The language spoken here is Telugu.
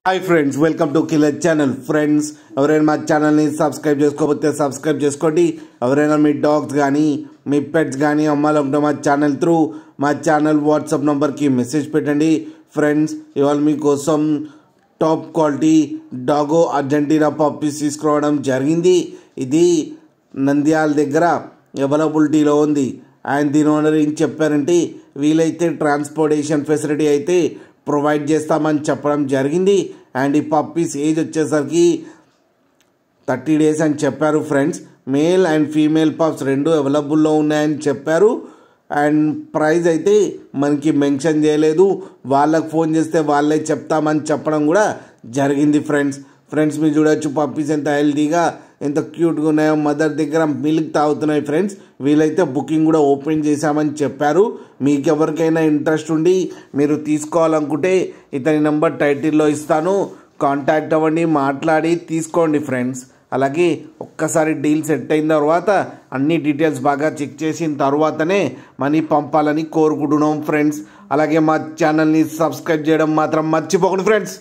Hi friends, welcome to killer channel. Friends, ఎవరైనా మా ఛానల్ని సబ్స్క్రైబ్ చేసుకోకపోతే సబ్స్క్రైబ్ చేసుకోండి. ఎవరైనా మీ డాగ్స్ కానీ మీ పెట్స్ కానీ అమ్మాలంటే మా ఛానల్ త్రూ మా ఛానల్ వాట్సాప్ నెంబర్కి మెసేజ్ పెట్టండి. ఫ్రెండ్స్, ఇవాళ మీకోసం టాప్ క్వాలిటీ డాగో అర్జెంటీనా పప్పీస్ తీసుకురావడం జరిగింది. ఇది నంద్యాల దగ్గర అవైలబిలిటీలో ఉంది. అండ్ దీని ఓనర్ ఏం చెప్పారంటే వీలైతే ట్రాన్స్పోర్టేషన్ ఫెసిలిటీ అయితే ప్రొవైడ్ చేస్తామని చెప్పడం జరిగింది. అండ్ ఈ పప్పీస్ ఏజ్ వచ్చేసరికి 30 days అని చెప్పారు. Friends, male and female pups రెండు అవైలబుల్లో ఉన్నాయని చెప్పారు. అండ్ ప్రైస్ అయితే మనకి మెన్షన్ చేయలేదు. వాళ్ళకి ఫోన్ చేస్తే వాళ్ళే చెప్తామని చెప్పడం కూడా జరిగింది. ఫ్రెండ్స్ మీరు చూడొచ్చు పప్పీస్ ఎంత హెల్తీగా ఎంత క్యూట్గా ఉన్నాయో. మదర్ దగ్గర మిల్క్ తాగుతున్నాయి. ఫ్రెండ్స్, వీలైతే బుకింగ్ కూడా ఓపెన్ చేశామని చెప్పారు. మీకు ఎవరికైనా ఇంట్రెస్ట్ ఉండి మీరు తీసుకోవాలనుకుంటే ఇతని నెంబర్ టైటిల్లో ఇస్తాను, కాంటాక్ట్ అవ్వండి, మాట్లాడి తీసుకోండి. ఫ్రెండ్స్, అలాగే ఒక్కసారి డీల్ సెట్ అయిన తర్వాత అన్ని డీటెయిల్స్ బాగా చెక్ చేసిన తర్వాతనే మనీ పంపాలని కోరుకుంటున్నాం. ఫ్రెండ్స్, అలాగే మా ఛానల్ని సబ్స్క్రైబ్ చేయడం మాత్రం మర్చిపోకండి. ఫ్రెండ్స్.